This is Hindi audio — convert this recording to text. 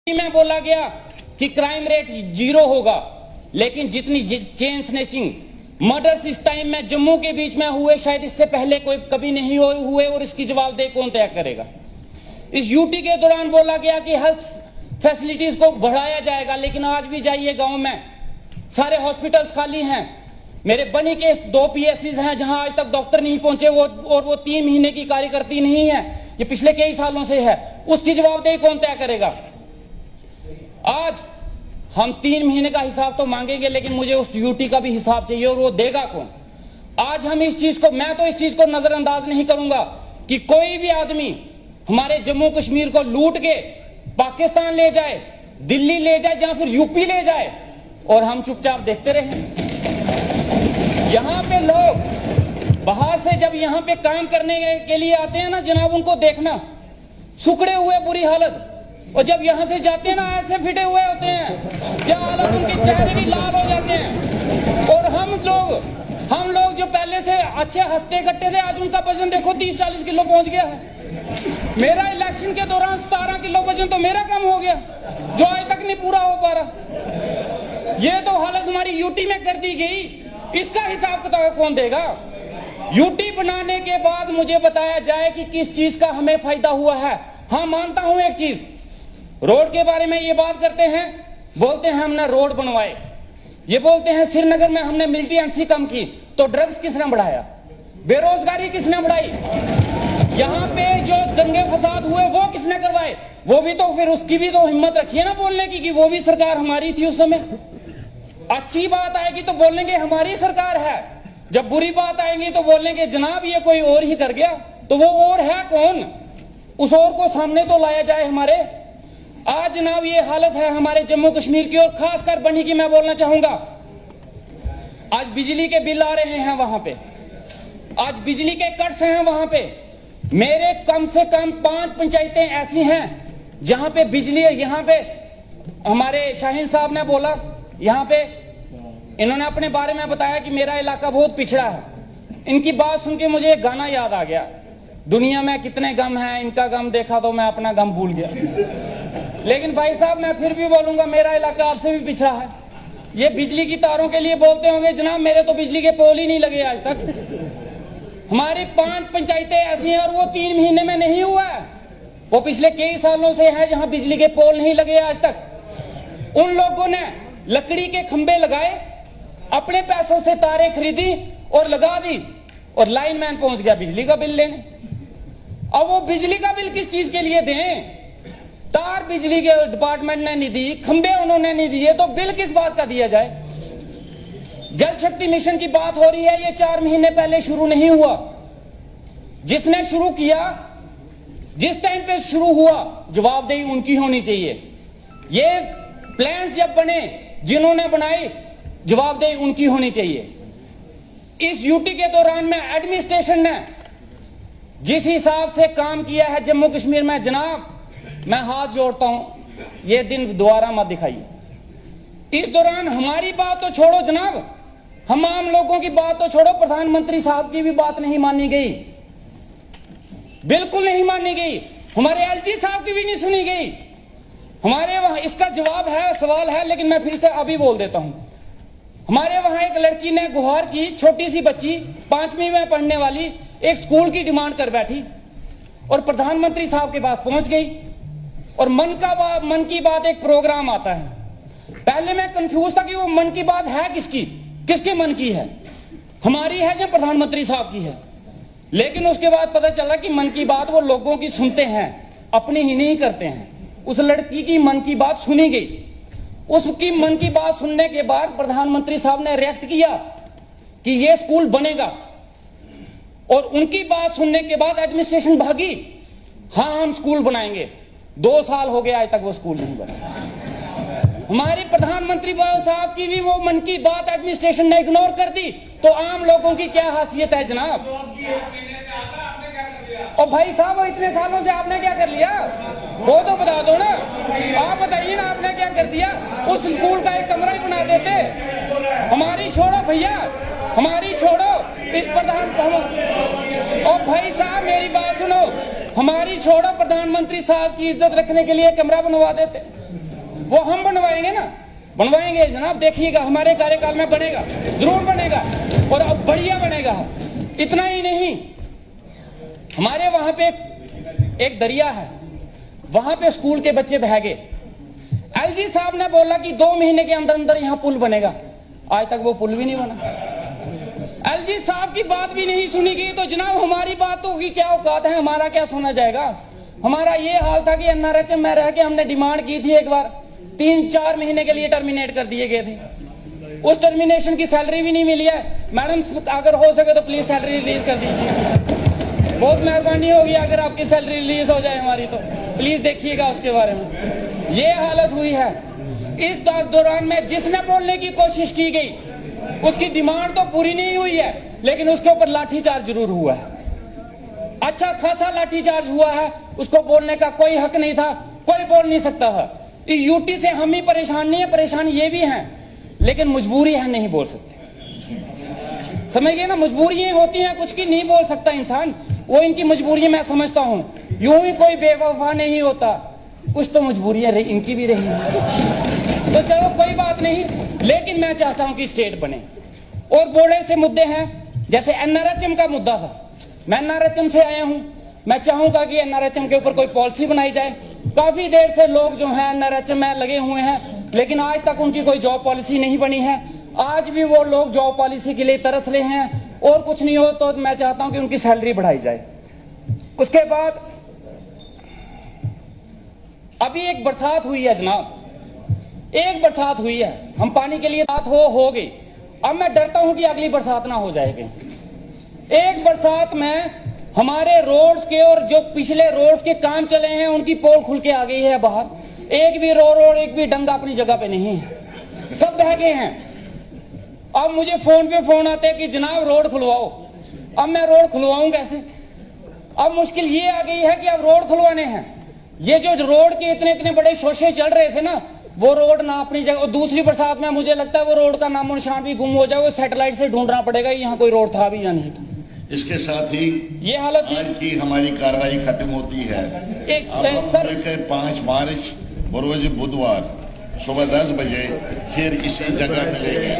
में बोला गया कि क्राइम रेट 0 होगा, लेकिन जितनी चेन स्नैचिंग मर्डर्स इस टाइम में जम्मू के बीच में हुए शायद इससे पहले कोई कभी नहीं हुए, और इसकी जवाबदेही कौन तय करेगा। इस यूटी के दौरान बोला गया कि हेल्थ फैसिलिटीज को बढ़ाया जाएगा, लेकिन आज भी जाइए गांव में सारे हॉस्पिटल्स खाली हैं। मेरे बनी के 2 PSCs हैं जहां आज तक डॉक्टर नहीं पहुंचे, वो 3 महीने की कार्यकर्ती नहीं है, ये पिछले कई सालों से है। उसकी जवाबदेही कौन तय करेगा। आज हम 3 महीने का हिसाब तो मांगेंगे, लेकिन मुझे उस यूटी का भी हिसाब चाहिए, और वो देगा कौन। आज हम इस चीज को, मैं तो इस चीज को नजरअंदाज नहीं करूंगा कि कोई भी आदमी हमारे जम्मू कश्मीर को लूट के पाकिस्तान ले जाए, दिल्ली ले जाए, या फिर यूपी ले जाए, और हम चुपचाप देखते रहे। यहां पे लोग बाहर से जब यहां पे काम करने के लिए आते हैं ना जनाब, उनको देखना सुखड़े हुए बुरी हालत, और जब यहां से जाते हैं ना ऐसे फिटे हुए होते हैं, क्या हालत, उनके चेहरे भी लाल हो जाते हैं। और हम लोग जो पहले से अच्छे हंसते कट्टे थे, आज उनका वजन देखो 30-40 किलो पहुंच गया है। मेरा इलेक्शन के दौरान 17 किलो वजन तो मेरा कम हो गया, जो आज तक नहीं पूरा हो पा रहा। ये तो हालत हमारी यूटी में कर दी गई, इसका हिसाब किताब कौन देगा। यूटी बनाने के बाद मुझे बताया जाए कि किस चीज का हमें फायदा हुआ है। हाँ, मानता हूं एक चीज, रोड के बारे में ये बात करते हैं, बोलते हैं हमने रोड बनवाए, ये बोलते हैं श्रीनगर में हमने मिलिटेंसी कम की, तो ड्रग्स किसने बढ़ाया, बेरोजगारी किसने बढ़ाई, यहाँ पे जो दंगे फसाद हुए वो किसने करवाए। वो भी तो फिर उसकी भी तो हिम्मत रखिए ना बोलने की कि वो भी सरकार हमारी थी उस समय। अच्छी बात आएगी तो बोलेंगे हमारी सरकार है, जब बुरी बात आएगी तो बोलेंगे जनाब ये कोई और ही कर गया। तो वो और है कौन, उस और को सामने तो लाया जाए हमारे। आज जनाब ये हालत है हमारे जम्मू कश्मीर की, और खासकर बनी की मैं बोलना चाहूंगा। आज बिजली के बिल आ रहे हैं वहां पे, आज बिजली के कट्स हैं वहां पे। मेरे कम से कम 5 पंचायतें ऐसी हैं जहां पे बिजली, यहां पे हमारे शाहीन साहब ने बोला, यहां पे इन्होंने अपने बारे में बताया कि मेरा इलाका बहुत पिछड़ा है। इनकी बात सुन के मुझे एक गाना याद आ गया, दुनिया में कितने गम हैं, इनका गम देखा तो मैं अपना गम भूल गया। लेकिन भाई साहब मैं फिर भी बोलूंगा, मेरा इलाका आपसे भी पिछड़ा है। ये बिजली की तारों के लिए बोलते होंगे जनाब, मेरे तो बिजली के पोल ही नहीं लगे आज तक। हमारी 5 पंचायतें ऐसी हैं, और वो 3 महीने में नहीं हुआ है, वो पिछले कई सालों से है जहां बिजली के पोल नहीं लगे आज तक। उन लोगों ने लकड़ी के खंबे लगाए, अपने पैसों से तारें खरीदी और लगा दी, और लाइनमैन पहुंच गया बिजली का बिल लेने। अब वो बिजली का बिल किस चीज के लिए दें, तार बिजली के डिपार्टमेंट ने नहीं दी, खंबे उन्होंने नहीं दिए, तो बिल किस बात का दिया जाए। जल शक्ति मिशन की बात हो रही है, ये 4 महीने पहले शुरू नहीं हुआ। जिसने शुरू किया, जिस टाइम पे शुरू हुआ, जवाबदेही उनकी होनी चाहिए। ये प्लान्स जब बने, जिन्होंने बनाए, जवाबदेही उनकी होनी चाहिए। इस यूटी के दौरान में एडमिनिस्ट्रेशन ने जिस हिसाब से काम किया है जम्मू कश्मीर में, जनाब मैं हाथ जोड़ता हूं, ये दिन दोबारा मत दिखाइए। इस दौरान हमारी बात तो छोड़ो जनाब, हम आम लोगों की बात तो छोड़ो, प्रधानमंत्री साहब की भी बात नहीं मानी गई, बिल्कुल नहीं मानी गई। हमारे LG साहब की भी नहीं सुनी गई। हमारे वहां इसका जवाब है, सवाल है, लेकिन मैं फिर से अभी बोल देता हूं। हमारे वहां एक लड़की ने गुहार की, छोटी सी बच्ची 5वीं में पढ़ने वाली, एक स्कूल की डिमांड कर बैठी और प्रधानमंत्री साहब के पास पहुंच गई। और मन की बात एक प्रोग्राम आता है। पहले मैं कंफ्यूज था कि वो मन की बात है किसकी, किसके मन की है, हमारी है या प्रधानमंत्री साहब की है। लेकिन उसके बाद पता चला कि मन की बात वो लोगों की सुनते हैं, अपनी ही नहीं करते हैं। उस लड़की की मन की बात सुनी गई। उसकी मन की बात सुनने के बाद प्रधानमंत्री साहब ने रिएक्ट किया कि ये स्कूल बनेगा, और उनकी बात सुनने के बाद एडमिनिस्ट्रेशन भागी, हाँ हम स्कूल बनाएंगे। 2 साल हो गए आज तक वो स्कूल नहीं बना। हमारे प्रधानमंत्री साहब की भी वो मन की बात एडमिनिस्ट्रेशन ने इग्नोर कर दी, तो आम लोगों की क्या हैसियत है जनाब। और भाई साहब वो इतने सालों से आपने क्या कर लिया, वो तो बता दो ना, आप बताइए ना आपने क्या कर दिया। उस स्कूल का एक कमरा ही बना देते। हमारी छोड़ो भैया, हमारी छोड़ो, इस प्रधान, और भाई साहब मेरी बात सुनो, हमारी छोड़ो, प्रधानमंत्री साहब की इज्जत रखने के लिए कमरा बनवा देते। वो हम बनवाएंगे ना, बनवाएंगे जनाब, देखिएगा हमारे कार्यकाल में बनेगा, जरूर बनेगा और अब बढ़िया बनेगा। इतना ही नहीं, हमारे वहां पे एक दरिया है, वहां पे स्कूल के बच्चे बह गए। एलजी साहब ने बोला कि 2 महीने के अंदर अंदर यहां पुल बनेगा, आज तक वो पुल भी नहीं बना। एलजी साहब की बात भी नहीं सुनी गई, तो जनाब हमारी बातों की क्या औकात है, हमारा क्या सुना जाएगा। हमारा ये हाल था कि एनआरएचएम में रह के हमने डिमांड की थी, एक बार 3-4 महीने के लिए टर्मिनेट कर दिए गए थे। उस टर्मिनेशन की सैलरी भी नहीं मिली है। मैडम अगर हो सके तो प्लीज सैलरी रिलीज कर दीजिए, बहुत मेहरबानी होगी अगर आपकी सैलरी रिलीज हो जाए हमारी, तो प्लीज देखिएगा उसके बारे में। ये हालत हुई है। इस दौरान में जिसने बोलने की कोशिश की गई उसकी डिमांड तो पूरी नहीं हुई है, लेकिन उसके ऊपर लाठीचार्ज जरूर हुआ है, अच्छा खासा लाठीचार्ज हुआ है। उसको बोलने का कोई हक नहीं था, कोई बोल नहीं सकता था। इस यूटी से हम ही परेशान नहीं है, परेशान ये भी हैं, लेकिन मजबूरी है, नहीं बोल सकते। समझ गए ना, मजबूरियां होती हैं कुछ की, नहीं बोल सकता इंसान, वो इनकी मजबूरी मैं समझता हूं। यूं ही कोई बेवफा नहीं होता, कुछ तो मजबूरियां इनकी भी रही हैं। तो चलो कोई बात नहीं, लेकिन मैं चाहता हूं कि स्टेट बने। और बड़े से मुद्दे हैं, जैसे एनआरएचएम का मुद्दा था, मैं एनआरएचएम से आया हूं, मैं चाहूंगा कि एनआरएचएम के ऊपर कोई पॉलिसी बनाई जाए। काफी देर से लोग जो हैं एनआरएचएम में लगे हुए हैं, लेकिन आज तक उनकी कोई जॉब पॉलिसी नहीं बनी है। आज भी वो लोग जॉब पॉलिसी के लिए तरस रहे हैं, और कुछ नहीं हो तो मैं चाहता हूं कि उनकी सैलरी बढ़ाई जाए। उसके बाद अभी एक बरसात हुई है जनाब, एक बरसात हुई है, हम पानी के लिए बात हो गई। अब मैं डरता हूं कि अगली बरसात ना हो जाएगी। एक बरसात में हमारे रोड्स के और जो पिछले रोड्स के काम चले हैं उनकी पोल खुल के आ गई है बाहर। एक भी रोड एक भी डंगा अपनी जगह पे नहीं है, सब बह गए हैं। अब मुझे फोन पे फोन आते हैं कि जनाब रोड खुलवाओ। अब मैं रोड खुलवाऊं कैसे? अब मुश्किल ये आ गई है कि अब रोड खुलवाने हैं। ये जो रोड के इतने इतने बड़े शोशे चल रहे थे ना, वो रोड ना अपनी जगह। और दूसरी बरसात में मुझे लगता है वो रोड का नामो निशान भी गुम हो जाए, वो सैटेलाइट से ढूंढना पड़ेगा यहाँ कोई रोड था भी या नहीं था। इसके साथ ही ये हालत आज की हमारी कार्रवाई खत्म होती है। सर 5 मार्च बरोज बुधवार सुबह 10 बजे फिर इसी जगह मिलेंगे।